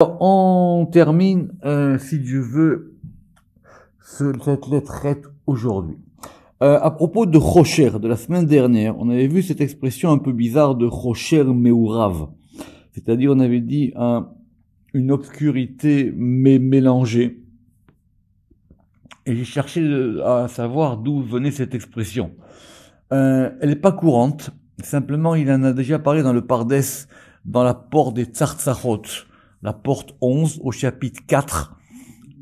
On termine, si Dieu veut, cette lettrette aujourd'hui. À propos de Rocher, de la semaine dernière, on avait vu cette expression un peu bizarre de Rocher Meourav. C'est-à-dire, on avait dit une obscurité mélangée. Et j'ai cherché à savoir d'où venait cette expression. Elle n'est pas courante. Simplement, il en a déjà parlé dans le Pardes, dans la porte des Tzartzachot, la porte 11 au chapitre 4,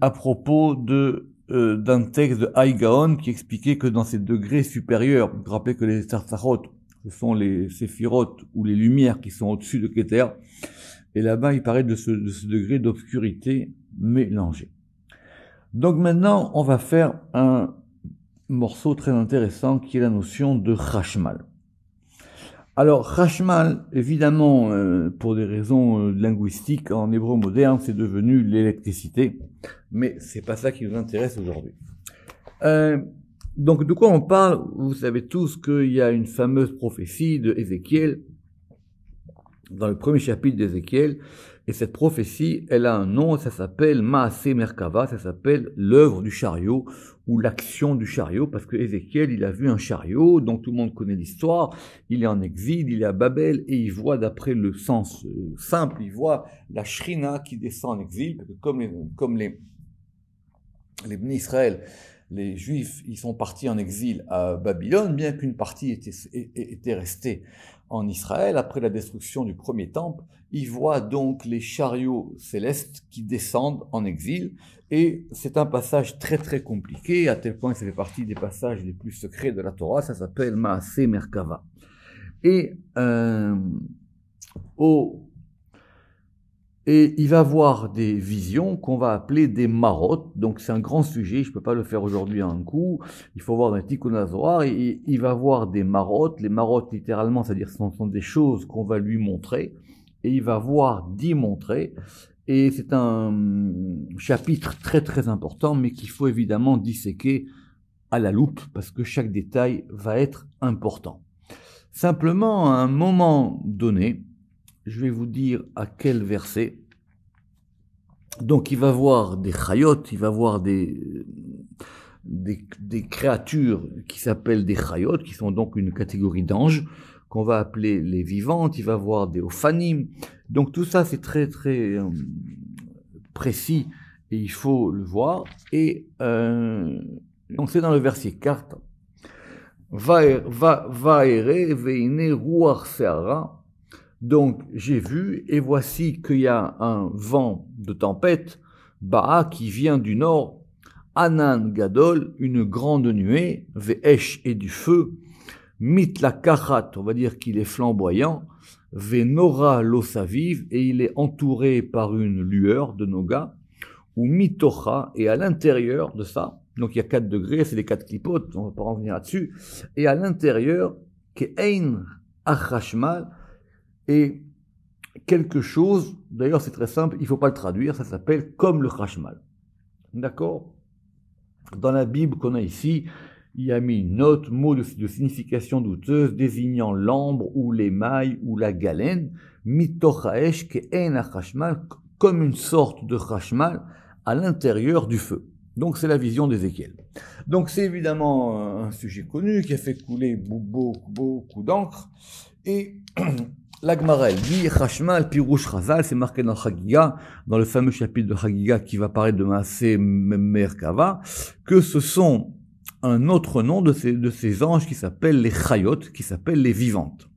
à propos d'un texte de Haïgaon qui expliquait que dans ces degrés supérieurs, vous vous rappelez que les Tzartzachot, ce sont les séphirotes ou les lumières qui sont au-dessus de Keter, et là-bas il parlait de ce degré d'obscurité mélangé. Donc maintenant, on va faire un morceau très intéressant qui est la notion de Chashmal. Alors, Chashmal, évidemment, pour des raisons linguistiques, en hébreu moderne, c'est devenu l'électricité, mais c'est pas ça qui nous intéresse aujourd'hui. Donc, de quoi on parle? Vous savez tous qu'il y a une fameuse prophétie de Ézéchiel, dans le premier chapitre d'Ézéchiel, et cette prophétie, elle a un nom, ça s'appelle Maaseh Merkava, ça s'appelle l'œuvre du chariot, ou l'action du chariot, parce que Ézéchiel, il a vu un chariot, donc tout le monde connaît l'histoire, il est en exil, il est à Babel, et il voit, d'après le sens simple, il voit la Shrina qui descend en exil, parce que comme les Bnei Israël, les Juifs, ils sont partis en exil à Babylone, bien qu'une partie était restée en Israël, après la destruction du premier temple, ils voient donc les chariots célestes qui descendent en exil, et c'est un passage très très compliqué, à tel point que ça fait partie des passages les plus secrets de la Torah, ça s'appelle Maaseh Merkava. Et il va avoir des visions qu'on va appeler des marot, donc c'est un grand sujet, je ne peux pas le faire aujourd'hui en un coup, il faut voir dans le Tikkun HaZohar, et il va voir des marot, les marot littéralement, c'est-à-dire ce sont des choses qu'on va lui montrer, et il va voir d'y montrer, et c'est un chapitre très très important, mais qu'il faut évidemment disséquer à la loupe, parce que chaque détail va être important. Simplement, à un moment donné, je vais vous dire à quel verset. Donc il va voir des chayot, il va voir des créatures qui s'appellent des chayot, qui sont donc une catégorie d'anges, qu'on va appeler les vivantes, il va voir des ophanim. Donc tout ça c'est très très précis et il faut le voir. Et donc c'est dans le verset 4. Vaere veine ruach seara. Donc j'ai vu, et voici qu'il y a un vent de tempête, Ba'a, qui vient du nord, Anan Gadol, une grande nuée, Ve'esh et du feu, Mitla Kachat, on va dire qu'il est flamboyant, Ve'nora l'osaviv, et il est entouré par une lueur de Noga, ou Mitocha, et à l'intérieur de ça, donc il y a 4 degrés, c'est les 4 clipotes, on va pas en venir là-dessus, et à l'intérieur, Ke'ein Achashmal, et quelque chose, d'ailleurs c'est très simple, il ne faut pas le traduire, ça s'appelle comme le Chashmal. D'accord? Dans la Bible qu'on a ici, il y a mis une note, mot de signification douteuse, désignant l'ambre ou l'émail ou la galène, mitochaesh ke'en achashmal, comme une sorte de Chashmal à l'intérieur du feu. Donc c'est la vision d'Ézéchiel. Donc c'est évidemment un sujet connu qui a fait couler beaucoup d'encre, et la Gemara dit Chashmal Pirouche Chazal, c'est marqué dans Chagiga, dans le fameux chapitre de Chagiga qui va parler de Maaseh Merkava, que ce sont un autre nom de ces anges qui s'appellent les Chayot, qui s'appellent les vivantes.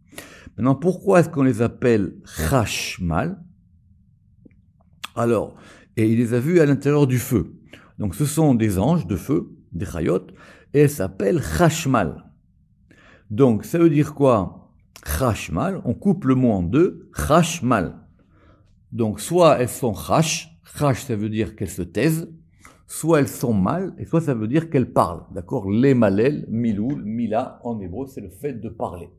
Maintenant, pourquoi est-ce qu'on les appelle Chashmal? Alors, et il les a vus à l'intérieur du feu. Donc ce sont des anges de feu, des Chayot, et elles s'appellent Chashmal. Donc ça veut dire quoi? Chashmal, on coupe le mot en deux, Chashmal. Donc soit elles sont chash, chash ça veut dire qu'elles se taisent, soit elles sont mal, et soit ça veut dire qu'elles parlent. D'accord? Les malel, miloul, mila, en hébreu, c'est le fait de parler.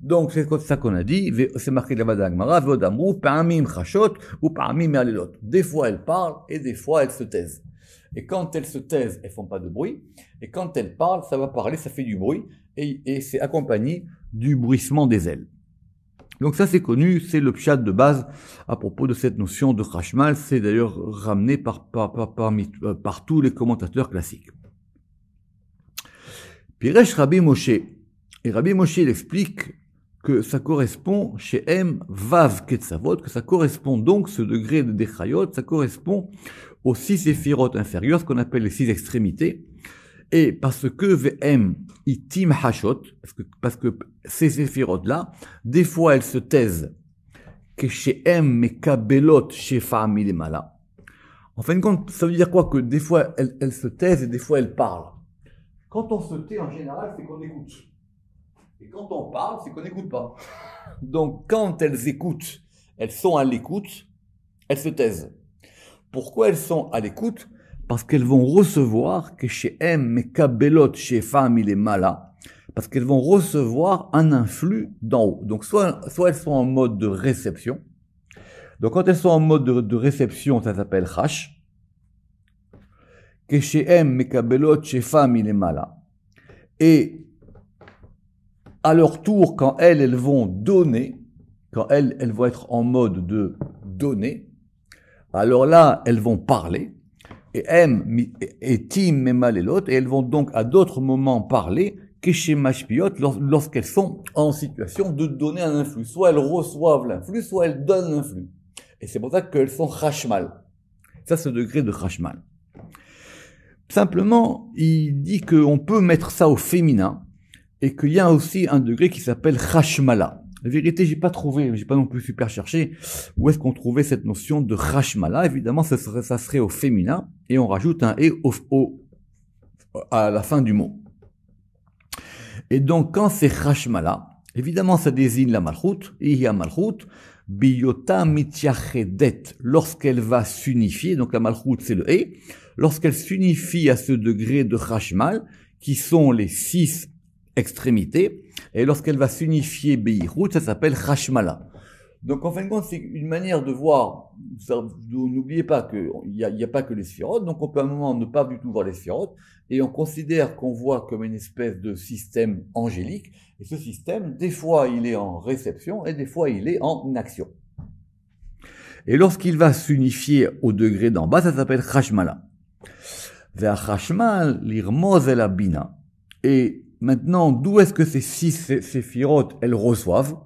Donc c'est ça qu'on a dit, c'est marqué là-bas dans la Gemara, vodamrou, pa'amim chashot, ou pa'amim alelot. Des fois elles parlent, et des fois elles se taisent. Et quand elles se taisent, elles font pas de bruit, et quand elles parlent, ça va parler, ça fait du bruit, et c'est accompagné du bruissement des ailes. Donc ça c'est connu, c'est le pshat de base à propos de cette notion de Chashmal, c'est d'ailleurs ramené par tous les commentateurs classiques. Piresh Rabbi Moshe, et Rabbi Moshe il explique que ça correspond chez M, Vav Ketzavot, que ça correspond donc, ce degré de Dechayot, ça correspond aux 6 séphirotes inférieures, ce qu'on appelle les 6 extrémités, et parce que VM itim hashot, parce que ces séphirotes-là, des fois elles se taisent, que chez M mekabelot chez Fa'ami lemala. En fin de compte, ça veut dire quoi? Que des fois elles se taisent et des fois elles parlent. Quand on se tait, en général, c'est qu'on écoute. Et quand on parle, c'est qu'on n'écoute pas. Donc, quand elles écoutent, elles sont à l'écoute, elles se taisent. Pourquoi elles sont à l'écoute? Parce qu'elles vont recevoir, que chez M, Mekabelot, chez Femme, il est mala, parce qu'elles vont recevoir un influx d'en haut. Donc, soit elles sont en mode de réception. Donc, quand elles sont en mode de réception, ça s'appelle Chash. Que chez M, Mekabelot, chez Femme, il est mala. Et, à leur tour, quand elles vont donner, quand elles vont être en mode de donner, alors là, elles vont parler, et Tim, Memal et l'autre, et elles vont donc à d'autres moments parler, que chez Mashpiot, lorsqu'elles sont en situation de donner un influx. Soit elles reçoivent l'influx, soit elles donnent l'influx. Et c'est pour ça qu'elles sont Chashmal. Ça, c'est le degré de Chashmal. Simplement, il dit qu'on peut mettre ça au féminin, et qu'il y a aussi un degré qui s'appelle Chashmala. La vérité, j'ai pas non plus super cherché où est-ce qu'on trouvait cette notion de Chashmala. Évidemment, ça serait au féminin, et on rajoute un et à la fin du mot. Et donc, quand c'est Chashmala, évidemment, ça désigne la Malchut, Ihya Malchut, Biyota Mityachedet, lorsqu'elle va s'unifier, donc la Malchut c'est le et, lorsqu'elle s'unifie à ce degré de Chashmal, qui sont les 6 extrémités, et lorsqu'elle va s'unifier Beyichut, ça s'appelle Chashmala. Donc en fin de compte, c'est une manière de voir, n'oubliez pas qu'il n'y a pas que les sphirotes, donc on peut à un moment ne pas du tout voir les sphirotes, et on considère qu'on voit comme une espèce de système angélique, et ce système, des fois il est en réception, et des fois il est en action. Et lorsqu'il va s'unifier au degré d'en bas, ça s'appelle Chashmala. Vers Chashmal, l'irmoz el abina. Et maintenant, d'où est-ce que ces 6 séphirotes, elles reçoivent?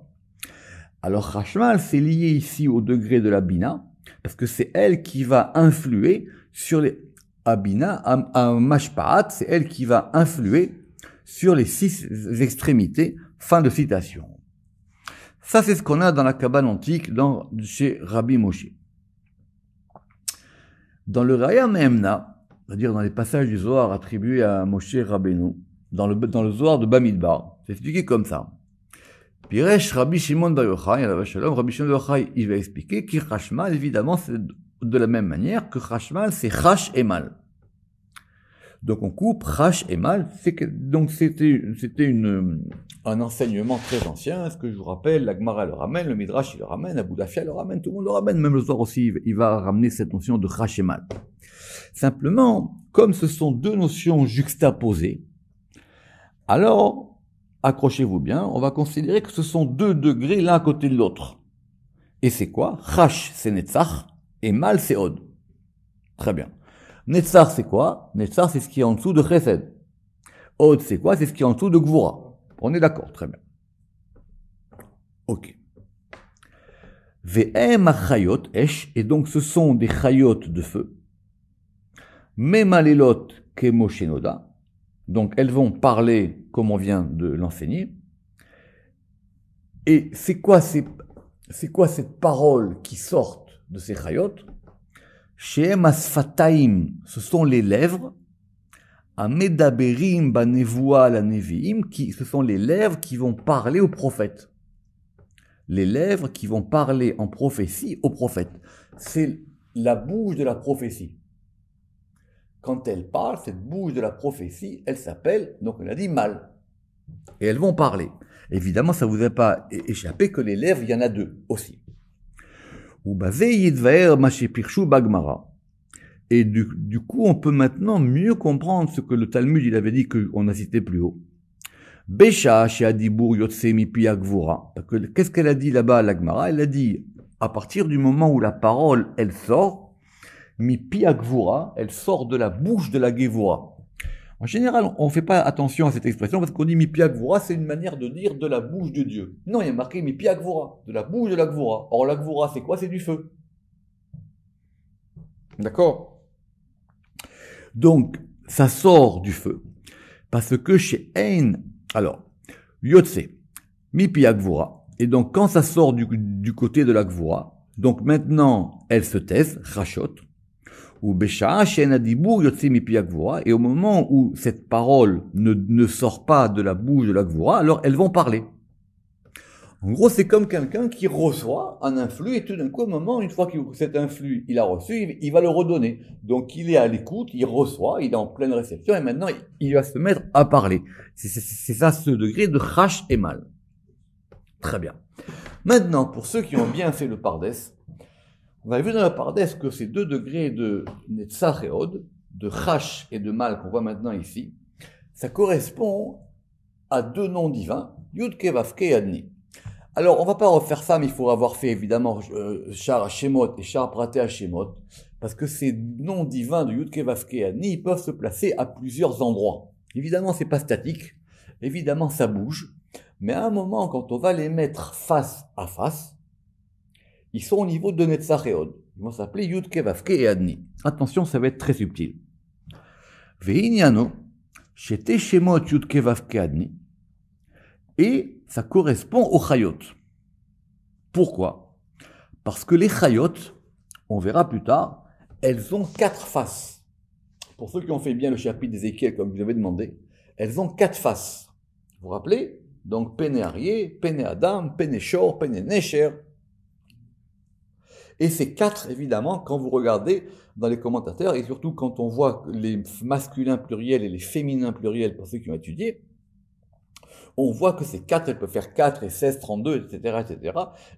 Alors, Chashmal, c'est lié ici au degré de la Bina, parce que c'est elle qui va influer sur les Abina, Mashpaat, c'est elle qui va influer sur les 6 extrémités. Fin de citation. Ça, c'est ce qu'on a dans la Kabbale antique, chez Rabbi Moshe. Dans le Raya Mehemna, c'est-à-dire dans les passages du Zohar attribués à Moshe Rabbeinu, dans le Zohar de Bamidbar, c'est expliqué comme ça. Piresh Rabbi Shimon Bar Yochai, Rabbi Shimon Bar Yochai, il va expliquer que Chashmal, évidemment, c'est de la même manière que Chashmal, c'est Chash et Mal. Donc on coupe Chash et Mal. Donc c'était un enseignement très ancien. Ce que je vous rappelle, la Gemara le ramène, le Midrash il le ramène, Abu Dafia le ramène, tout le monde le ramène. Même le Zohar aussi, il va ramener cette notion de Chash et Mal. Simplement, comme ce sont 2 notions juxtaposées, alors, accrochez-vous bien, on va considérer que ce sont 2 degrés l'un à côté de l'autre. Et c'est quoi? Chash, c'est Netzach, et Mal, c'est Od. Très bien. Netzach, c'est quoi? Netzach, c'est ce qui est en dessous de Chesed. Od, c'est quoi? C'est ce qui est en dessous de Gvura. On est d'accord, très bien. Ok. Ve'em achayot esh, et donc ce sont des chayot de feu. Memalelot kemoshenoda. Donc elles vont parler comme on vient de l'enseigner. Et c'est quoi cette parole qui sort de ces chayot? Shehem asfataim, ce sont les lèvres. Amedaberim banevoa la neviim, ce sont les lèvres qui vont parler aux prophètes. Les lèvres qui vont parler en prophétie aux prophètes. C'est la bouche de la prophétie. Quand elle parle, cette bouche de la prophétie, elle s'appelle, donc on a dit mal. Et elles vont parler. Évidemment, ça ne vous a pas échappé que les lèvres, il y en a 2 aussi. Et du coup, on peut maintenant mieux comprendre ce que le Talmud il avait dit qu'on a cité plus haut. Besha chez Adibur Yotse Mipi Agvura. Qu'est-ce qu'elle a dit là-bas à l'Agmara? Elle a dit, à partir du moment où la parole, elle sort, Mipi Agvura, elle sort de la bouche de la Gevura. En général, on ne fait pas attention à cette expression parce qu'on dit Mipi Agvura, c'est une manière de dire de la bouche de Dieu. Non, il y a marqué Mipi Agvura, de la bouche de la Gvura. Or, la Gvura, c'est quoi? C'est du feu. D'accord? Donc, ça sort du feu. Parce que chez Ein, alors, Yotse, Mipi Agvura. Et donc, quand ça sort du côté de la Gvura, donc maintenant, elle se taise, rachot, ou Besha, Shen Adibur, Yotse Mipi Agvura. Et au moment où cette parole ne sort pas de la bouche de la Gvura, alors elles vont parler. En gros, c'est comme quelqu'un qui reçoit un influx et tout d'un coup, au moment, une fois que cet influx, il a reçu, il va le redonner. Donc, il est à l'écoute, il reçoit, il est en pleine réception et maintenant, il va se mettre à parler. C'est ça, ce degré de Chash et Mal. Très bien. Maintenant, pour ceux qui ont bien fait le Pardes, vous avez vu dans le Pardes que ces 2 degrés de Netzach et Od, de Chash et de Mal qu'on voit maintenant ici, ça correspond à 2 noms divins, Yud Ke Vav Ke Adni. Alors, on va pas refaire ça, mais il faut avoir fait évidemment Shar Shemot et Shar Praté Shemot, parce que ces noms divins de Yud Ke Vav Ke Adni, ils peuvent se placer à plusieurs endroits. Évidemment, c'est pas statique, évidemment, ça bouge, mais à un moment, quand on va les mettre face à face, ils sont au niveau de Netzach et Od. Ils vont s'appeler Yud Ke Vav Ke Adni. Attention, ça va être très subtil. Ve'inyano, Shete Shemot Yud Ke Vav Ke Adni, et ça correspond aux chayot. Pourquoi? Parce que les chayot, on verra plus tard, elles ont 4 faces. Pour ceux qui ont fait bien le chapitre d'Ézéchiel, comme je vous avais demandé, elles ont 4 faces. Vous vous rappelez? Donc, Pene Aryeh, Pene Adam, Pene Shor, Pene Nesher. Et ces 4, évidemment, quand vous regardez dans les commentateurs, et surtout quand on voit les masculins pluriels et les féminins pluriels, pour ceux qui ont étudié, on voit que ces 4, elles peuvent faire 4 et 16, 32, etc.,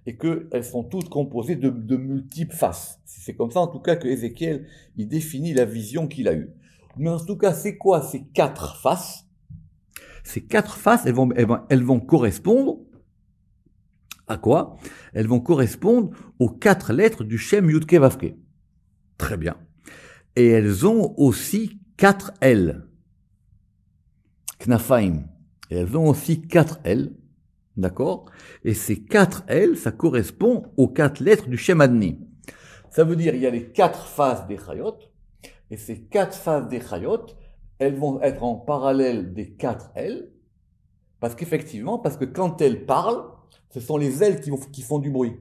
et qu'elles sont toutes composées de multiples faces. C'est comme ça, en tout cas, que Ézéchiel, il définit la vision qu'il a eue. Mais en tout cas, c'est quoi ces 4 faces? Ces 4 faces, elles vont correspondre à quoi? Elles vont correspondre aux 4 lettres du Shem Yud Ke Vav Ke. Très bien. Et elles ont aussi 4 L. Knafaim. Et elles ont aussi 4 L, d'accord? Et ces 4 L, ça correspond aux 4 lettres du Shem Adni. Ça veut dire, il y a les 4 faces des Chayot, et ces 4 faces des Chayot, elles vont être en parallèle des 4 L, parce que quand elles parlent, ce sont les ailes qui font du bruit.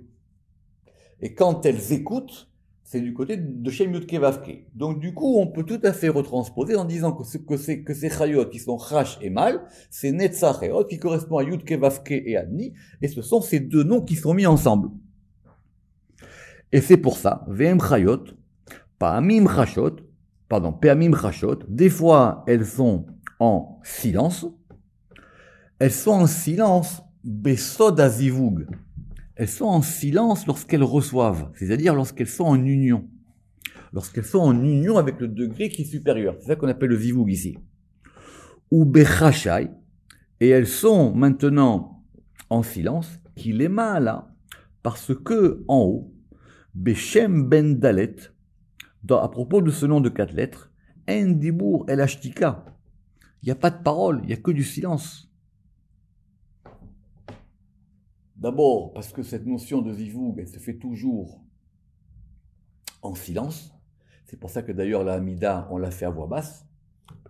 Et quand elles écoutent, c'est du côté de Shem Yud Ke Vav Ke. Donc du coup, on peut tout à fait retransposer en disant que ces chayot qui sont Chash et Mal, c'est Netzach et Od qui correspond à Yud Ke Vav Ke et Adni, et ce sont ces 2 noms qui sont mis ensemble. Et c'est pour ça, Ve'em Chayot, Pe'amim Chashot, des fois elles sont en silence, Besod Azivug. Elles sont en silence lorsqu'elles reçoivent, c'est-à-dire lorsqu'elles sont en union. Lorsqu'elles sont en union avec le degré qui est supérieur. C'est ça qu'on appelle le zivug ici. Ou bechashai, et elles sont maintenant en silence, qu'il est là, parce que en haut, Beshem ben Dalet, à propos de ce nom de 4 lettres, En Dibur el Ashtika, il n'y a pas de parole, il n'y a que du silence. D'abord, parce que cette notion de zivug, elle se fait toujours en silence. C'est pour ça que d'ailleurs la Hamida, on l'a fait à voix basse,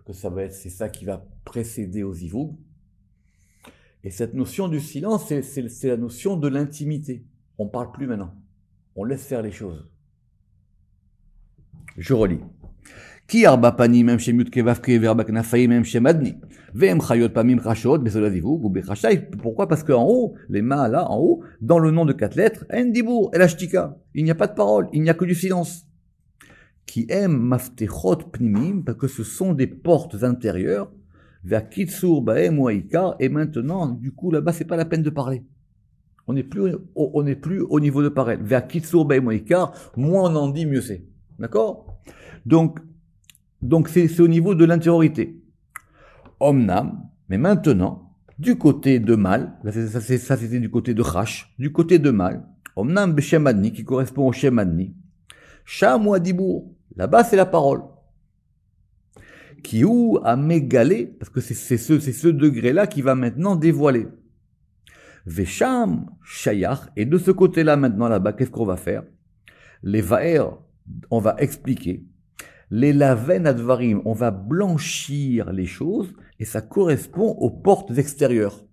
que c'est ça qui va précéder au zivug. Et cette notion du silence, c'est la notion de l'intimité. On ne parle plus maintenant. On laisse faire les choses. Je relis. Ki arba panim hem shem yud ke vav ke verba knafaim hem shem adni. Ve'em chayot pamim chashot besod zivug ou bechashai. Pourquoi? Parce qu'en haut, les mains là, en haut, dans le nom de 4 lettres, en dibur, el ashtika. Il n'y a pas de parole, il n'y a que du silence. Qui aiment maftechot pnimim, parce que ce sont des portes intérieures, vers kitsur baem ou aïkar, et maintenant, du coup, là-bas, c'est pas la peine de parler. On n'est plus au niveau de parole. Vers kitsur baem ou aïkar, moins on en dit, mieux c'est. D'accord? Donc c'est au niveau de l'intériorité. Omnam, mais maintenant, Du côté de mal, ça c'était du côté de Chash, du côté de mal, Omnam Beshem Adni, qui correspond au Shem Adni, Sham ou Adibour, là-bas c'est la parole. Qui ou à mégalé, parce que c'est ce degré-là qui va maintenant dévoiler. Vesham, Shayach, et de ce côté-là maintenant là-bas, qu'est-ce qu'on va faire? Les Va'er, on va expliquer. Les Laven Advarim, on va blanchir les choses, et ça correspond aux portes extérieures.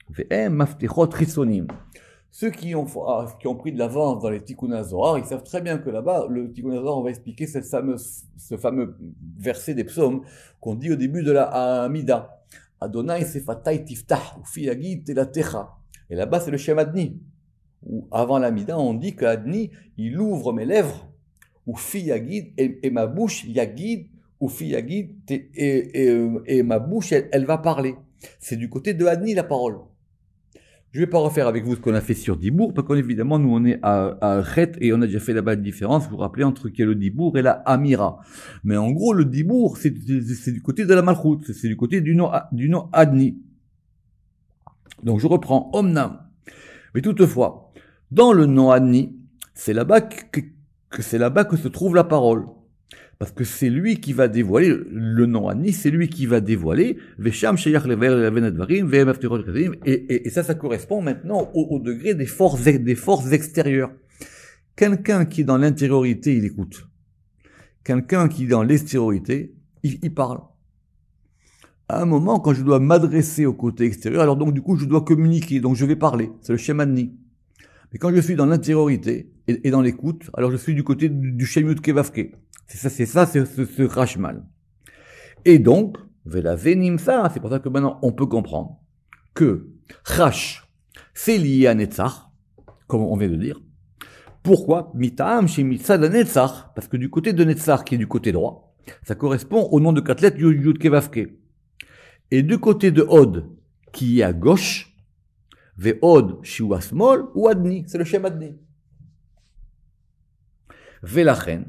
Ve'em Maftichot Rissonim. Ceux qui ont pris de l'avance dans les Tikkun HaZohar, ils savent très bien que là-bas, le Tikkun HaZohar, on va expliquer ce fameux verset des psaumes qu'on dit au début de la Amida. Adonai sefatai tiftah, ou fi yagid telatecha. Et là-bas, c'est le Shem Adni. Ou avant l'Amida, on dit que Adni, il ouvre mes lèvres, ou fi yagid, et ma bouche yagid, ou fi yagid, et ma bouche, elle va parler. C'est du côté de Adni la parole. Je ne vais pas refaire avec vous ce qu'on a fait sur Dibour, parce qu'évidemment, nous, on est à Chet, et on a déjà fait là-bas une différence, vous vous rappelez, entre qui est le Dibour et la Amira. Mais en gros, le Dibour, c'est du côté de la Malchut, c'est du côté du nom Adni. Donc, je reprends Omnam. Mais toutefois, dans le nom Adni, c'est là-bas que se trouve la parole. Parce que c'est lui qui va dévoiler, le nom Adni, c'est lui qui va dévoiler, Vesham Sheyach Lever Leven Advarim, Ve'em Aftirot Rezaim, et ça correspond maintenant au degré des forces extérieures. Quelqu'un qui est dans l'intériorité, il écoute. Quelqu'un qui est dans l'extériorité, il parle. À un moment, quand je dois m'adresser au côté extérieur, alors donc du coup, je dois communiquer, donc je vais parler. C'est le Shem Adni. Mais quand je suis dans l'intériorité et dans l'écoute, alors je suis du côté du Shem Yud Kevavke. C'est ce Rashmal. Et donc, Vela Venimsa, c'est pour ça que maintenant on peut comprendre que Rash, c'est lié à Netzach, comme on vient de dire. Pourquoi? Mitaam chez Mitzad Netzach, parce que du côté de Netzach, qui est du côté droit, ça correspond au nom de quatre lettres Yud Kevavke. Et du côté de Od, qui est à gauche, Ve'od Shiwa Smol ou Adni, c'est le Shem Adni. Velachen,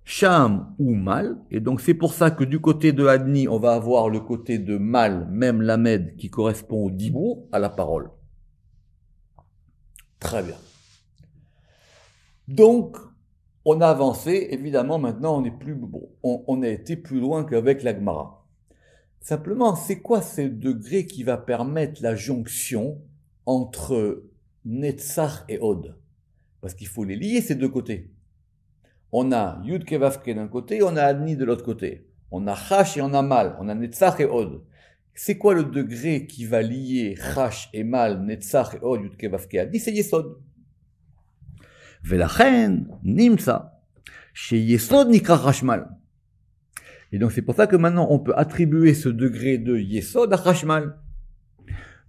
Sham ou mal, et donc c'est pour ça que du côté de Adni, on va avoir le côté de mal, même Lamed, qui correspond au Dibour, à la parole. Très bien. Donc, on a avancé, évidemment, maintenant on a été plus loin qu'avec la Gemara. Simplement, c'est quoi ce degré qui va permettre la jonction entre Netzach et Od? Parce qu'il faut les lier ces deux côtés. On a Yud Kevavke d'un côté, on a Adni de l'autre côté. On a Chash et on a Mal, on a Netzach et Od. C'est quoi le degré qui va lier Chash et Mal, Netzach et Od, Yud Kevavke, Adni? C'est Yesod. Velachen, Nimsa, chez Yesod Nikra Chashmal. Et donc c'est pour ça que maintenant on peut attribuer ce degré de Yesod à Chashmal.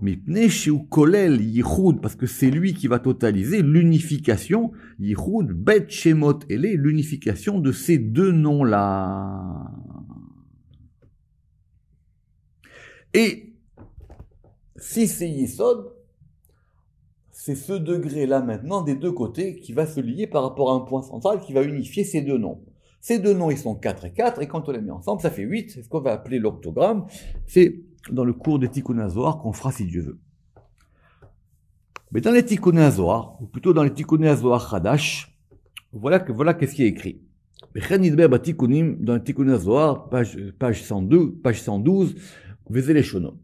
Mipnei chez Kolel Yichud, parce que c'est lui qui va totaliser l'unification, Yichud, Bet Shemot Ele, l'unification de ces deux noms-là. Et si c'est Yesod, c'est ce degré-là maintenant des deux côtés qui va se lier par rapport à un point central qui va unifier ces deux noms. Ces deux noms, ils sont 4 et 4, et quand on les met ensemble, ça fait 8, c'est ce qu'on va appeler l'octogramme. C'est dans le cours des Tikkun HaZohar qu'on fera si Dieu veut. Mais dans les Tikkun HaZohar, ou plutôt dans les Tikkun HaZohar Hadash, voilà qu'est-ce qui est écrit. Dans les Tikkun HaZohar, page 102, page 112, Vezé les Shono.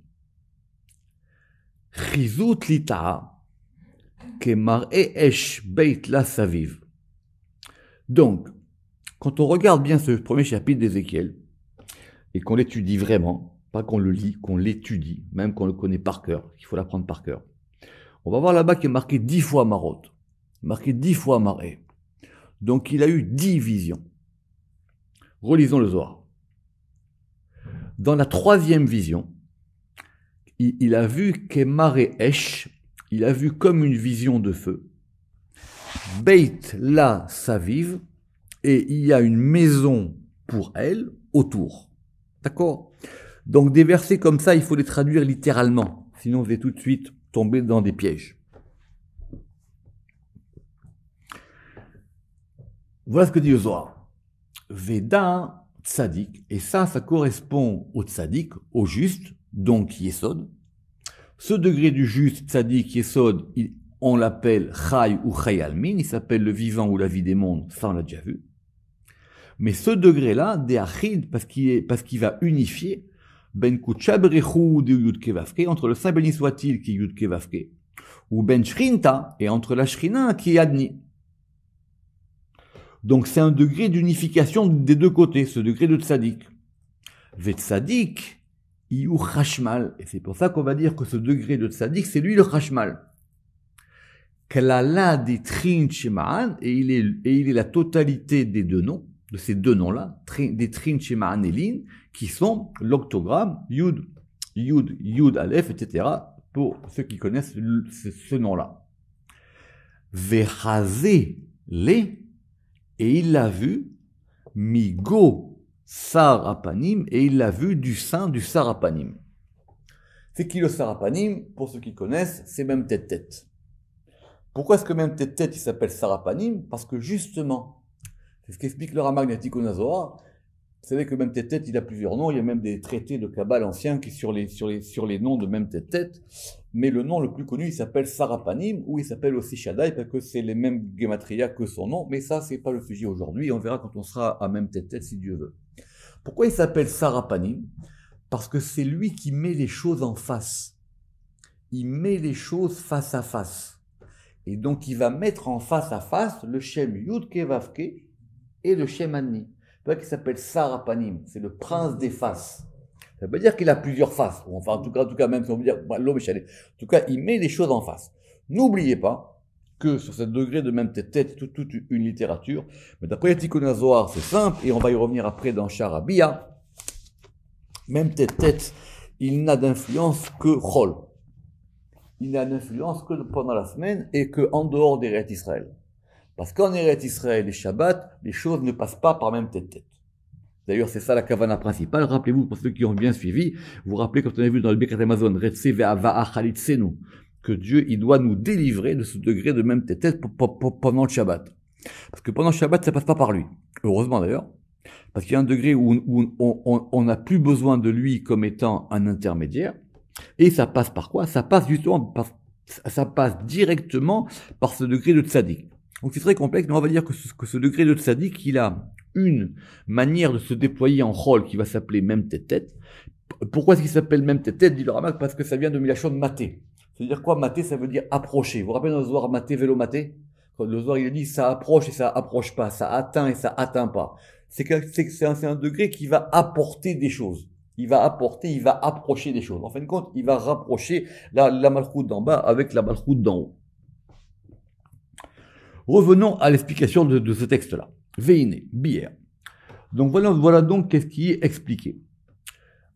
Chizut lita'a, kemar esh beit la saviv. Donc, quand on regarde bien ce premier chapitre d'Ézéchiel, et qu'on l'étudie vraiment, pas qu'on le lit, qu'on l'étudie, même qu'on le connaît par cœur, il faut l'apprendre par cœur, on va voir là-bas qu'il est marqué 10 fois Marot, marqué 10 fois Maré. Donc il a eu 10 visions. Relisons le Zohar. Dans la troisième vision, il a vu Kemaré Esh, il a vu comme une vision de feu. Beit la Saviv, et il y a une maison pour elle autour. D'accord? Donc des versets comme ça, il faut les traduire littéralement. Sinon, vous allez tout de suite tomber dans des pièges. Voilà ce que dit le Zohar. Veda Tzadik. Et ça correspond au Tzadik, au juste, donc Yesod. Ce degré du juste, tzaddik, yesod, on l'appelle Chai ou Chai Almin, il s'appelle le vivant ou la vie des mondes, ça on l'a déjà vu. Mais ce degré-là, Deachid, parce qu'il va unifier, Ben Kucha Berechu de Yud Kevavke, entre le Saint béni soit-il qui est Yud Kevavke, ou Ben Shrinta, et entre la Shrina qui est Adni. Donc c'est un degré d'unification des deux côtés, ce degré de Tzadik. Ve Tzadik, Iyu Chashmal, et c'est pour ça qu'on va dire que ce degré de Tzadik, c'est lui le Chashmal. Klala des Trin Shema'an, et il est la totalité des deux noms, de ces deux noms-là, des Trin Shema'an et Lin, qui sont l'octogramme, Yud, Aleph, etc., pour ceux qui connaissent ce nom-là. Vechazé les, et il l'a vu, Migo Sarapanim, et il l'a vu du sein du Sarapanim. C'est qui le Sarapanim? Pour ceux qui connaissent, c'est même tête-tête. Pourquoi est-ce que même tête-tête il s'appelle Sarapanim? Parce que justement, c'est ce qu'explique le Ramak dans Tikkun HaZohar. Vous savez que même tête-tête il a plusieurs noms, il y a même des traités de Kabbale anciens qui sur les noms de même tête-tête. Mais le nom le plus connu, il s'appelle Sarapanim, ou il s'appelle aussi Shaddai, parce que c'est les mêmes gematria que son nom, mais ça, c'est pas le sujet aujourd'hui, on verra quand on sera à même tête-tête, si Dieu veut. Pourquoi il s'appelle Sarapanim? Parce que c'est lui qui met les choses en face. Il met les choses face à face. Et donc, il va mettre en face à face le Shem Yud Kevavke et le Shem Anni. C'est pour ça qu'il s'appelle Sarapanim, c'est le prince des faces. Ça veut dire qu'il a plusieurs faces. Enfin, en tout cas, même si on veut dire l'homme échalé. En tout cas, il met les choses en face. N'oubliez pas que sur ce degré de même tête, toute une littérature. Mais d'après Tikkun HaZohar, c'est simple, et on va y revenir après dans Sharabia. Même tête, il n'a d'influence que Chol. Il n'a d'influence que pendant la semaine et que en dehors des Eretz Israël. Parce qu'en Eretz Israël et Shabbat, les choses ne passent pas par même tête. D'ailleurs, c'est ça la kavana principale. Rappelez-vous, pour ceux qui ont bien suivi, vous vous rappelez quand on a vu dans le Birkat Hamazon, que Dieu, il doit nous délivrer de ce degré de même tête pendant le Shabbat. Parce que pendant le Shabbat, ça passe pas par lui. Heureusement d'ailleurs. Parce qu'il y a un degré où on n'a plus besoin de lui comme étant un intermédiaire. Et ça passe par quoi? Ça passe justement ça passe directement par ce degré de tzaddik. Donc c'est très complexe, mais on va dire que ce degré de tzaddik, il a une manière de se déployer en rôle qui va s'appeler même tête-tête. Pourquoi est-ce qu'il s'appelle même tête-tête, dit le Ramak? Parce que ça vient de Milachon maté. C'est-à-dire quoi maté? Ça veut dire approcher. Vous vous rappelez dans le Zohar maté, vélo maté? Quand le Zohar il dit ça approche et ça approche pas, ça atteint et ça atteint pas. C'est un degré qui va apporter des choses. Il va approcher des choses. En fin de compte, il va rapprocher la malchoute d'en bas avec la malchoute d'en haut. Revenons à l'explication de ce texte-là. Veine, bière. Donc voilà donc qu'est-ce qui est expliqué.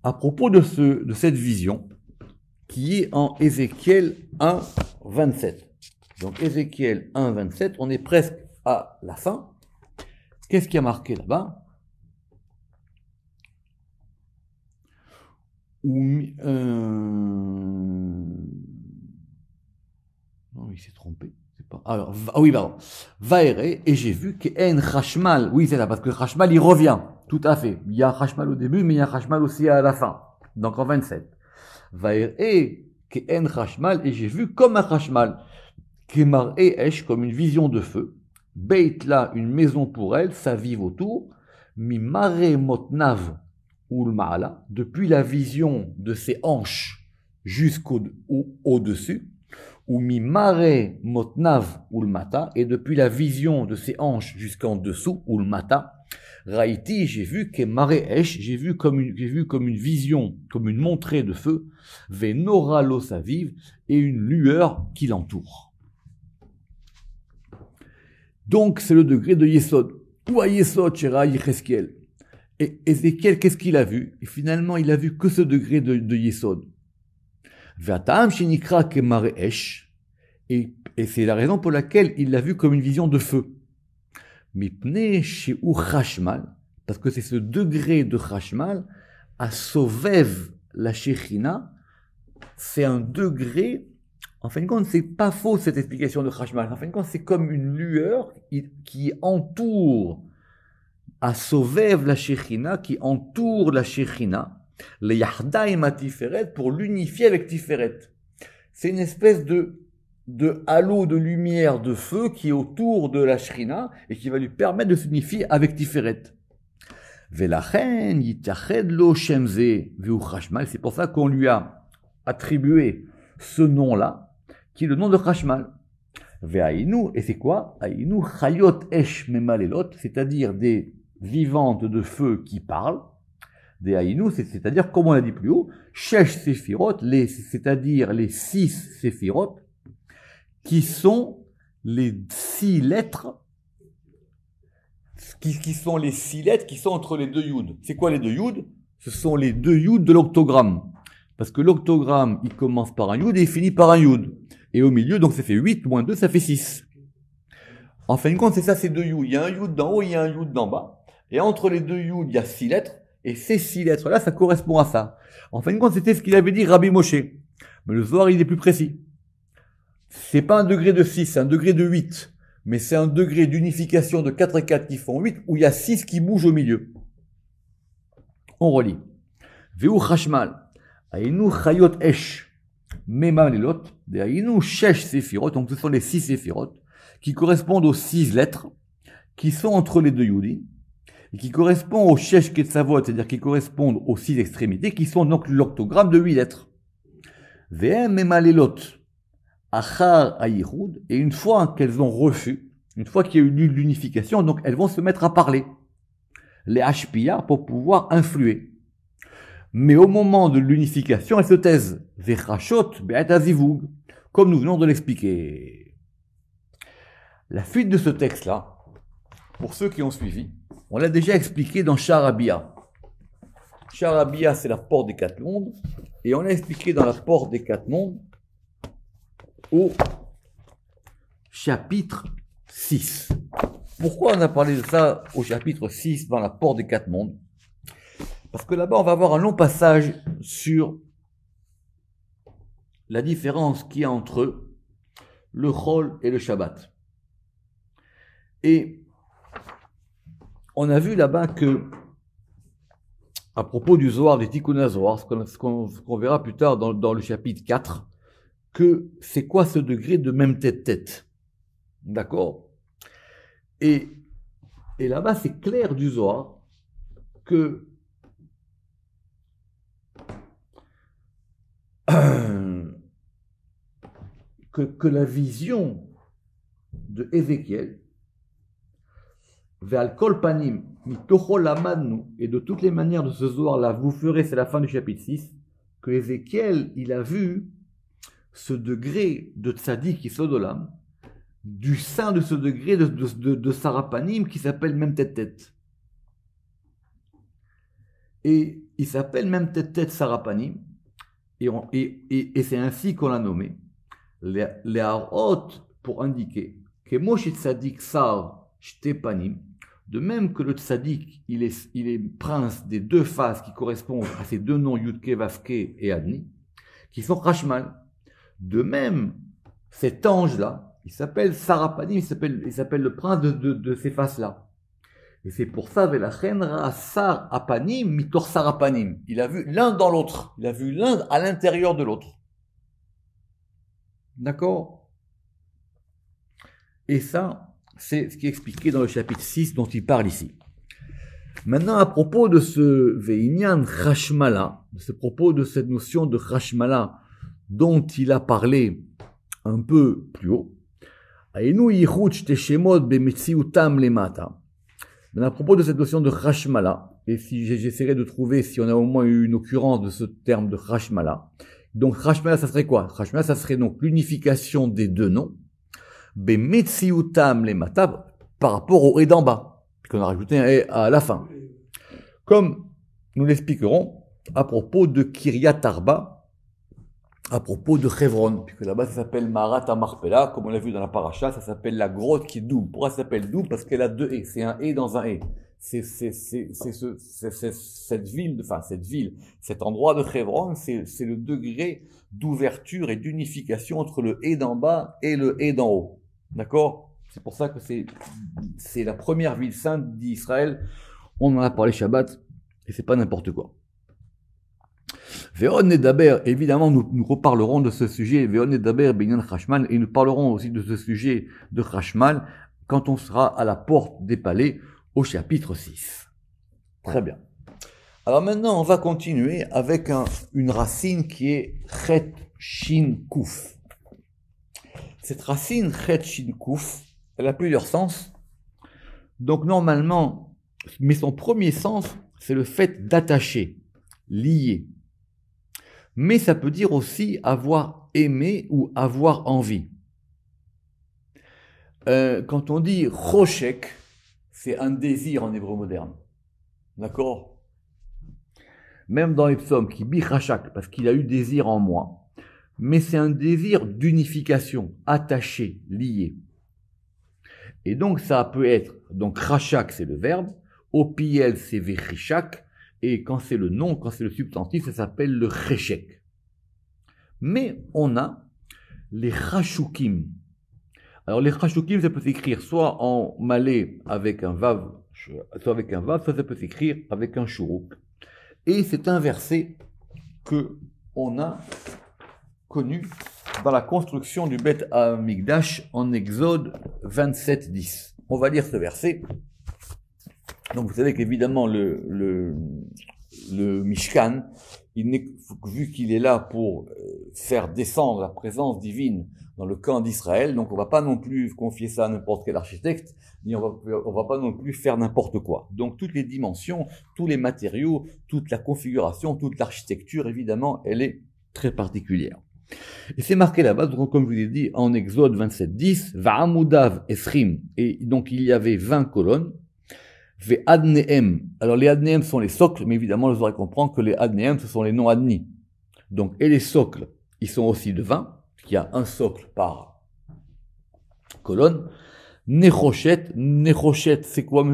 À propos de cette vision, qui est en Ézéchiel 1, 27. Donc Ézéchiel 1, 27, on est presque à la fin. Qu'est-ce qui a marqué là-bas? Non, il s'est trompé. Alors, oui, pardon. Vaere, et j'ai vu qu'en Chashmal, oui, c'est ça, parce que Chashmal, il revient. Tout à fait. Il y a Chashmal au début, mais il y a Chashmal aussi à la fin. Donc en 27. Vaere, qu'en Chashmal, et j'ai vu comme un Chashmal, Kemar et Esh, comme une vision de feu. Beitla, une maison pour elle, ça vive autour. Mimare Motnav, Ulmaala, depuis la vision de ses hanches jusqu'au-dessus. Ou mi mare motnav ulmata, et depuis la vision de ses hanches jusqu'en dessous, ulmata, raïti, j'ai vu que mare esh, j'ai vu comme une vision, comme une montrée de feu, venora l'osaviv, et une lueur qui l'entoure. Donc, c'est le degré de Yesod. Ou à Yesod, Shera Yecheskel. Et Ézéchiel, qu'est-ce qu'il a vu? Et finalement, il a vu que ce degré de Yesod. Et c'est la raison pour laquelle il l'a vu comme une vision de feu. Parce que c'est ce degré de Chashmal, à Sovev la Shechina, c'est un degré, en fin de compte, c'est pas faux cette explication de Chashmal, en fin de compte, c'est comme une lueur qui entoure, à Sovev la Shechina, qui entoure la Shechina, le Yahdaim à Tiferet, pour l'unifier avec Tiferet. c'est une espèce de halo de lumière, de feu qui est autour de la Shrina et qui va lui permettre de s'unifier avec Tiferet. Velachen, yitached lo shemze, veu chashmal. C'est pour ça qu'on lui a attribué ce nom-là, qui est le nom de Chashmal. Ve'ainu, et c'est quoi? Ainu chayot esh memalelot, c'est-à-dire des vivantes de feu qui parlent. Des Ainu, c'est-à-dire, comme on l'a dit plus haut, shesh séphirot, c'est-à-dire les 6 séphirot, qui sont les 6 lettres, qui sont les 6 lettres qui sont entre les 2 yud. C'est quoi les 2 yud? Ce sont les 2 yud de l'octogramme. Parce que l'octogramme, il commence par un yud et il finit par un yud. Et au milieu, donc ça fait 8 moins 2, ça fait 6. En fin de compte, c'est ça, ces 2 yud. Il y a un yud d'en haut, il y a un yud d'en bas. Et entre les 2 yud, il y a 6 lettres. Et ces 6 lettres-là, ça correspond à ça. En fin de compte, c'était ce qu'il avait dit Rabbi Moshe. Mais le Zohar, il est plus précis. C'est pas un degré de 6, c'est un degré de 8. Mais c'est un degré d'unification de 4 et 4 qui font 8, où il y a 6 qui bougent au milieu. On relit. Veu chashmal, ainu chayot esh, memalelot, de ainu shesh séphirot, donc ce sont les 6 séphirot, qui correspondent aux 6 lettres, qui sont entre les 2 yudis, et qui correspondent au shesh ketzavot, c'est-à-dire qui correspondent aux 6 extrémités, qui sont donc l'octogramme de 8 lettres. Ve'em memalelot, achar ayichud, et une fois qu'elles ont reçu, une fois qu'il y a eu l'unification, donc elles vont se mettre à parler, les hashpia, pour pouvoir influer. Mais au moment de l'unification, elles se taisent, vechashot be'at azivug, comme nous venons de l'expliquer. La suite de ce texte-là, pour ceux qui ont suivi, on l'a déjà expliqué dans Charabia. Charabia, c'est la porte des 4 mondes, et on l'a expliqué dans la porte des 4 mondes, au chapitre 6. Pourquoi on a parlé de ça au chapitre 6 dans la porte des 4 mondes? Parce que là-bas, on va avoir un long passage sur la différence qu'il y a entre le Chol et le Shabbat. Et on a vu là-bas que, à propos du Zohar, des Tikkun Zohar, ce qu'on verra plus tard dans le chapitre 4, que c'est quoi ce degré de même tête-tête. D'accord? Et là-bas, c'est clair du Zohar que la vision de Ézéchiel, Ve'al kol panim, mitocho lamadnu, et de toutes les manières de ce Zohar-là, vous ferez, c'est la fin du chapitre 6, que Ézéchiel, il a vu ce degré de tzaddik isodolam, du sein de ce degré de Sarapanim qui s'appelle même tête-tête. Et il s'appelle même tête-tête Sarapanim, et c'est ainsi qu'on l'a nommé. Les harot pour indiquer que Moshe tzaddik sar shtepanim, de même que le tzaddik, il est prince des 2 faces qui correspondent à ces 2 noms Yudke, Vavke et Adni, qui sont Chashmal. De même, cet ange-là, il s'appelle Sarapanim, il s'appelle le prince de ces faces-là. Et c'est pour ça, Velachen Sar Apanim Mitor Sarapanim. Il a vu l'un dans l'autre. Il a vu l'un à l'intérieur de l'autre. D'accord? Et ça, c'est ce qui est expliqué dans le chapitre 6 dont il parle ici. Maintenant, à propos de ce Ve'inyan Chashmala, de ce propos de cette notion de Chashmala, dont il a parlé un peu plus haut, Ainu yichut shteshemot bemetziutam lemata. Mais à propos de cette notion de Chashmala, et si j'essaierai de trouver si on a au moins eu une occurrence de ce terme de Chashmala. Donc Chashmala, ça serait quoi? Chashmala, ça serait donc l'unification des 2 noms, bemetziutam lemata, par rapport au et d'en bas, puisqu'on a rajouté un et à la fin. Comme nous l'expliquerons à propos de Kiryat Arba, à propos de Chevron, puisque là-bas ça s'appelle Marat Amarpela, comme on l'a vu dans la paracha, ça s'appelle la grotte qui est double. Pourquoi ça s'appelle double? Parce qu'elle a 2 et, c'est un et dans un et. C'est cette ville, cet endroit de Chevron, c'est le degré d'ouverture et d'unification entre le et d'en bas et le et d'en haut. D'accord? C'est pour ça que c'est la première ville sainte d'Israël. On en a parlé Shabbat, et c'est pas n'importe quoi. Ve'on nedaber, évidemment, nous reparlerons de ce sujet, Ve'on nedaber binyan chashmal, et nous parlerons aussi de ce sujet de chashmal quand on sera à la porte des palais au chapitre 6. Très bien. Alors maintenant, on va continuer avec une racine qui est chet shin kuf. Cette racine chet shin kuf, elle a plusieurs sens. Donc normalement, mais son premier sens, c'est le fait d'attacher, lier. Mais ça peut dire aussi avoir aimé ou avoir envie. Quand on dit choshek, c'est un désir en hébreu moderne. D'accord? Même dans les psaumes, qui bichachak, parce qu'il a eu désir en moi. Mais c'est un désir d'unification, attaché, lié. Et donc ça peut être, donc rachak c'est le verbe, opiel c'est vechishak, et quand c'est le nom, quand c'est le substantif, ça s'appelle le cheshek. Mais on a les chashukim. Alors les chashukim, ça peut s'écrire soit en malais avec un vav, soit avec un vav, soit ça peut s'écrire avec un shuruk. Et c'est un verset que on a connu dans la construction du Beth Amikdash en Exode 27:10. On va lire ce verset. Donc vous savez qu'évidemment le Mishkan, vu qu'il est là pour faire descendre la présence divine dans le camp d'Israël, donc on va pas non plus confier ça à n'importe quel architecte, ni on va pas non plus faire n'importe quoi. Donc toutes les dimensions, tous les matériaux, toute la configuration, toute l'architecture, évidemment, elle est très particulière. Et c'est marqué là-bas, donc, comme je vous l'ai dit, en Exode 27:10, Va'amudav esrim, et donc il y avait 20 colonnes, Ve'adnehem, alors les adnehem sont les socles, mais évidemment, vous aurez comprendre que les adnehem, ce sont les noms adnis. Donc, et les socles, ils sont aussi de 20, il y a un socle par colonne. Nechochet, c'est quoi?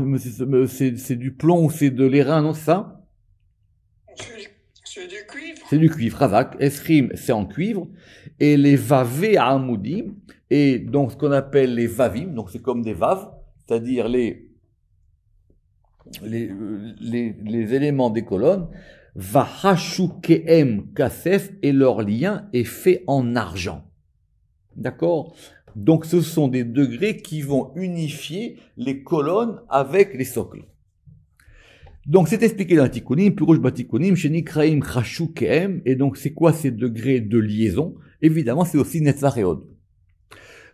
C'est du plomb ou c'est de l'airain, non, c'est ça? C'est du cuivre. C'est du cuivre, Razak. Esrim, c'est en cuivre. Et les vavé à Amoudim, et donc ce qu'on appelle les vavim, donc c'est comme des vaves, c'est-à-dire les éléments des colonnes, Vahashukeem kasef, et leur lien est fait en argent. D'accord? Donc ce sont des degrés qui vont unifier les colonnes avec les socles. Donc c'est expliqué dans Tikkunim, Pirush Batikunim, Shenikraim Chashukeem, et donc c'est quoi ces degrés de liaison? Évidemment, c'est aussi Netzach et Od.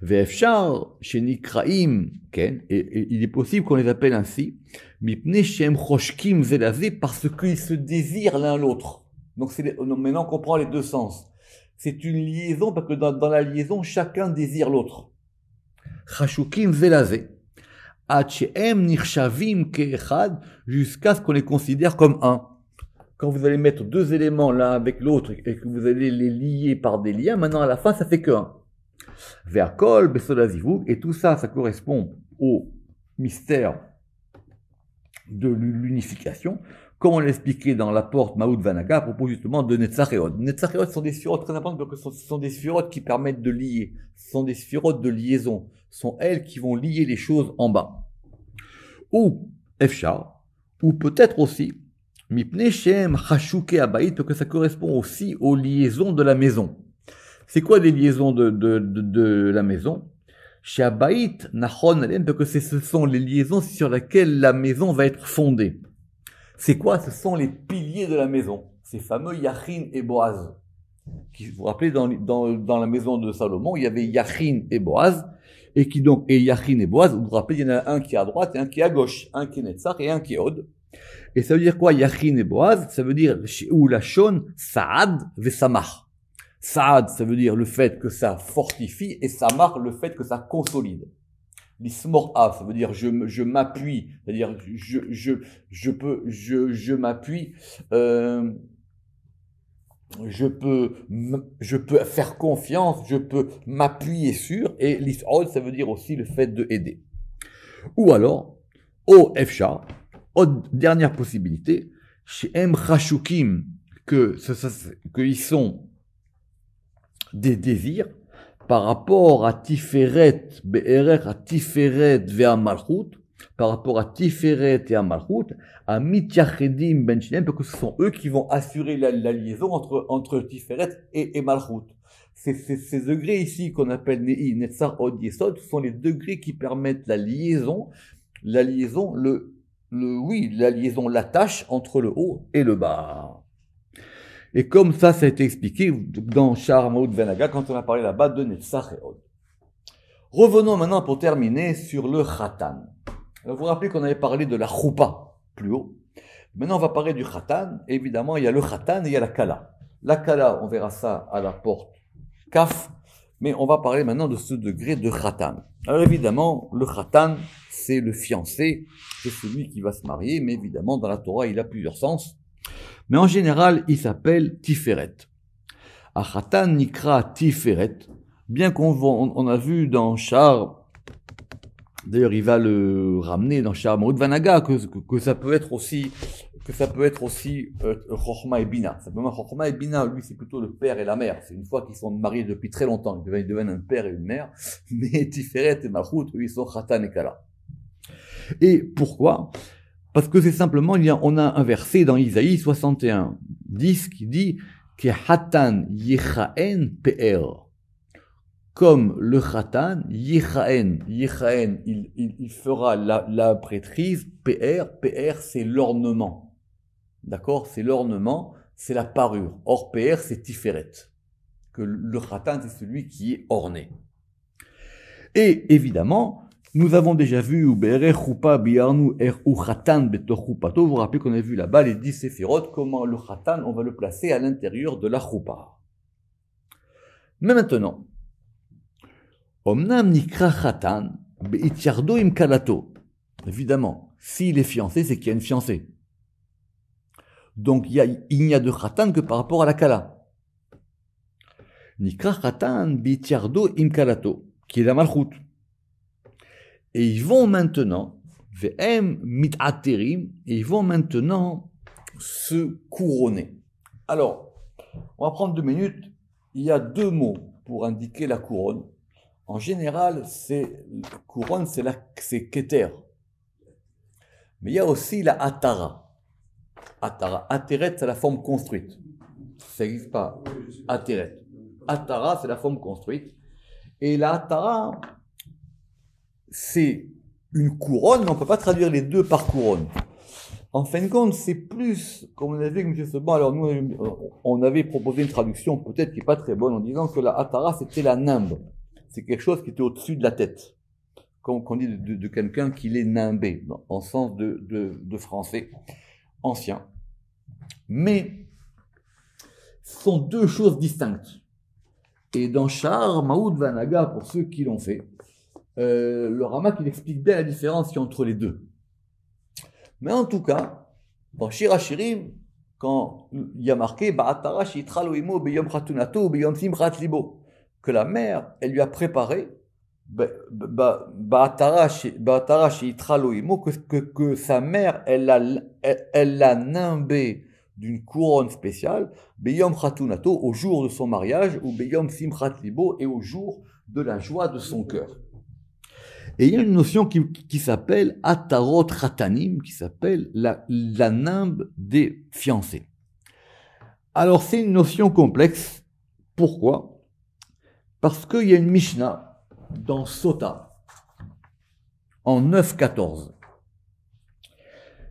Ve'efshar Shenikraim, et il est possible qu'on les appelle ainsi, Mipne Shem Choshkim Zelazé, parce qu'ils se désirent l'un l'autre. Donc maintenant on comprend les deux sens. C'est une liaison, parce que dans la liaison, chacun désire l'autre. Chashukim Zelazé. Jusqu'à ce qu'on les considère comme un. Quand vous allez mettre deux éléments l'un avec l'autre et que vous allez les lier par des liens, maintenant à la fin ça fait qu'un. Verkol, Besodazivuk, et tout ça, ça correspond au mystère de l'unification, comme on l'a expliqué dans la porte Maoud Vanaga à propos justement de Netzach et Od. Netzach et Od sont des sphirotes très importantes parce que ce sont des sphirotes qui permettent de lier, ce sont des sphirotes de liaison, ce sont elles qui vont lier les choses en bas. Ou Efshar, ou peut-être aussi Mipne Shem Chashuke Abayit, parce que ça correspond aussi aux liaisons de la maison. C'est quoi les liaisons de la maison? Chez Abayit Nachon Alem, parce que ce sont les liaisons sur lesquelles la maison va être fondée. C'est quoi? Ce sont les piliers de la maison, ces fameux Yachin et Boaz. Vous vous rappelez, dans la maison de Salomon, il y avait Yachin et Boaz, et Yachin et Boaz, vous vous rappelez, il y en a un qui est à droite et un qui est à gauche, un qui est Netzach et un qui est Od. Et ça veut dire quoi, Yachin et Boaz? Ça veut dire, ou la Shon, Saad vesamach. Saad, ça veut dire le fait que ça fortifie, et Samach, le fait que ça consolide. L'ismor-av, ça veut dire je m'appuie, c'est-à-dire je m'appuie, je peux faire confiance, je peux m'appuyer sur, et l'is'od, ça veut dire aussi le fait de aider. Ou alors, au efsha, dernière possibilité, chez em chashukim, qu'ils sont des désirs, par rapport à Tiferet, Be'erech, à Tiferet ve'a Malchut, par rapport à Tiferet et à Malchut, à Mityachedim ben Shneim, parce que ce sont eux qui vont assurer la liaison entre Tiferet et Malchut. Ces degrés ici qu'on appelle Ne'i, Netzar, Od, Yesod, ce sont les degrés qui permettent la liaison, la liaison, la tâche entre le haut et le bas. Et comme ça a été expliqué dans Sha'ar Maout Venaga, quand on a parlé là-bas de Netzach et Od. Revenons maintenant pour terminer sur le Khatan. Alors vous vous rappelez qu'on avait parlé de la Choupa plus haut. Maintenant on va parler du Khatan. Évidemment il y a le Khatan et il y a la Kala. La Kala, on verra ça à la porte Kaf, mais on va parler maintenant de ce degré de Khatan. Alors évidemment, le Khatan, c'est le fiancé, c'est celui qui va se marier, mais évidemment dans la Torah il a plusieurs sens. Mais en général, il s'appelle Tiferet. A Khatan Nikra Tiferet, bien qu'on a vu dans Sha'ar, d'ailleurs il va le ramener dans Sha'ar Maout Vanaga, que ça peut être aussi Chochma et Bina. Simplement, Chochma et Bina, lui, c'est plutôt le père et la mère. C'est une fois qu'ils sont mariés depuis très longtemps, ils deviennent un père et une mère. Mais Tiferet et Malchut, eux, ils sont Khatan et Kala. Et pourquoi? Parce que c'est simplement, on a un verset dans Isaïe 61, 10 qui dit que Khatan Yechaen Pe'er. Comme le Khatan, Yechaen, il fera la prêtrise, PR, c'est l'ornement. D'accord? C'est l'ornement, c'est la parure. Or, PR, c'est Tiferet. Que le Khatan, c'est celui qui est orné. Et évidemment, nous avons déjà vu, vous vous rappelez qu'on a vu là-bas les 10 séphirotes, comment le Khatan, on va le placer à l'intérieur de la Choupa. Mais maintenant, Omnam nikra Khatan, be'itiardo im kalato. Évidemment, s'il est fiancé, c'est qu'il y a une fiancée. Donc il n'y a de Khatan que par rapport à la Kala. Nikra Khatan be'itiardo im kalato, qui est la Malchut. Et ils vont maintenant, ve'em mit'aterim, et ils vont maintenant se couronner. Alors, on va prendre 2 minutes. Il y a 2 mots pour indiquer la couronne. En général, couronne, c'est Keter. Mais il y a aussi la Atara. Ateret, c'est la forme construite. Ça n'existe pas. Ateret. Atara, c'est la forme construite. Et la Atara, c'est une couronne, mais on ne peut pas traduire les deux par couronne. En fin de compte, c'est plus, comme on avait vu avec M. Seban, alors nous, on avait proposé une traduction peut-être qui n'est pas très bonne en disant que la Atara, c'était la nimbe. C'est quelque chose qui était au-dessus de la tête. Comme on dit de quelqu'un qu'il est nimbé, en sens de français ancien. Mais, ce sont 2 choses distinctes. Et dans Sha'ar Maout Vanaga, pour ceux qui l'ont fait, le Ramak, il explique bien la différence entre les deux. Mais en tout cas, dans Shir HaShirim, quand il y a marqué Ba'atara shitra lo imo beyom chatunato beyom simchat libo, que la mère, elle lui a préparé Ba'atara shitra lo imo, que sa mère, elle l'a nimbé d'une couronne spéciale, beyom chatunato, au jour de son mariage, ou beyom simchat libo, et au jour de la joie de son cœur. Et il y a une notion qui s'appelle Atarot Khatanim, qui s'appelle la nimbe des fiancés. Alors c'est une notion complexe. Pourquoi? Parce qu'il y a une Mishnah dans Sota, en 9.14.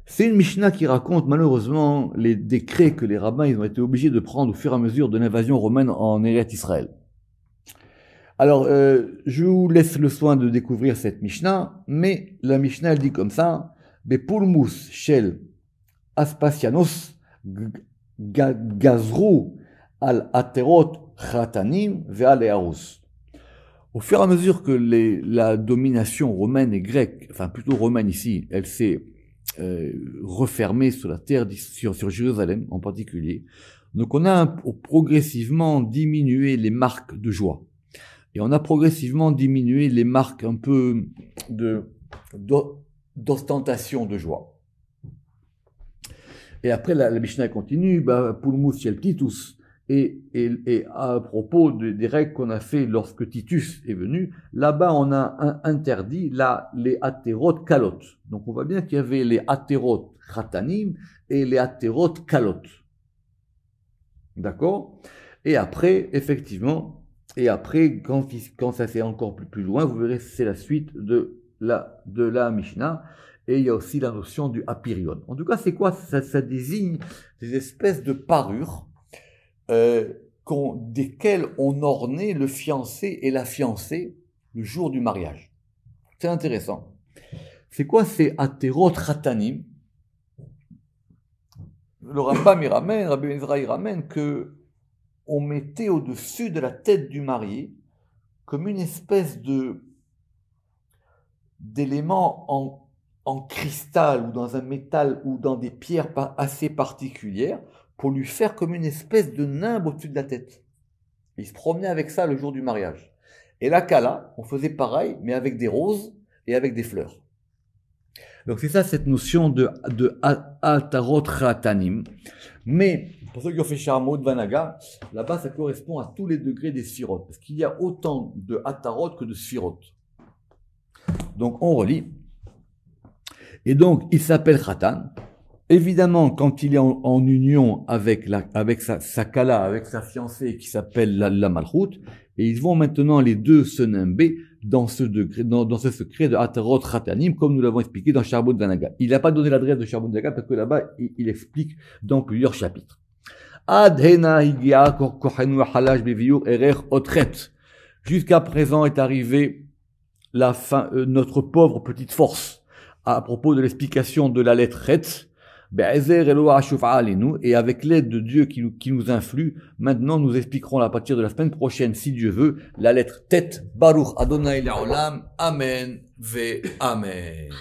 C'est une Mishnah qui raconte malheureusement les décrets que les rabbins ils ont été obligés de prendre au fur et à mesure de l'invasion romaine en Eretz Israël. Alors, je vous laisse le soin de découvrir cette Mishnah, mais la Mishnah, elle dit comme ça, Bepulmus shel Aspasianos gazrou al aterot chatanim ve'al earus. Au fur et à mesure que la domination romaine et grecque, enfin plutôt romaine ici, elle s'est refermée sur la terre, sur Jérusalem en particulier, donc on a progressivement diminué les marques de joie. Et on a progressivement diminué les marques un peu d'ostentation de joie. Et après, la Mishnah continue, Pulmus shel Titus, Et à propos des règles qu'on a fait lorsque Titus est venu, là-bas on a interdit les atérot kalot. Donc on voit bien qu'il y avait les atérot khatanim et les atérot kalot. D'accord? Et après, effectivement, quand ça c'est encore plus loin, vous verrez, c'est la suite de la Mishnah. Et il y a aussi la notion du apirion. En tout cas, c'est quoi? Ça désigne des espèces de parures desquelles on ornait le fiancé et la fiancée le jour du mariage. C'est intéressant. C'est quoi ces atérot khatanim? Le Rambam Rabbi Ben ramène que on mettait au-dessus de la tête du marié comme une espèce d'élément en cristal ou dans un métal ou dans des pierres assez particulières pour lui faire comme une espèce de nimbe au-dessus de la tête. Il se promenait avec ça le jour du mariage. Et la Kala, on faisait pareil, mais avec des roses et avec des fleurs. Donc c'est ça cette notion de Atarot Khatanim. Mais pour ceux qui ont fait Sharmot Vanaga, là-bas ça correspond à tous les degrés des sphirotes. Parce qu'il y a autant de Atarot que de sphirotes. Donc on relit. Et donc il s'appelle Khatan. Évidemment, quand il est en union avec sa Kala, avec sa fiancée qui s'appelle la Malchut, et ils vont maintenant les deux se nimber dans ce secret de Atarot Khatanim, comme nous l'avons expliqué dans Sharmot Vanaga. Il n'a pas donné l'adresse de Sharmot Vanaga parce que là-bas, il explique dans plusieurs chapitres. Jusqu'à présent est arrivée notre pauvre petite force à propos de l'explication de la lettre Chet. Et avec l'aide de Dieu qui nous influe, maintenant nous expliquerons à partir de la semaine prochaine, si Dieu veut, la lettre Tet, Baruch Adonai Le'olam, Amen ve Amen.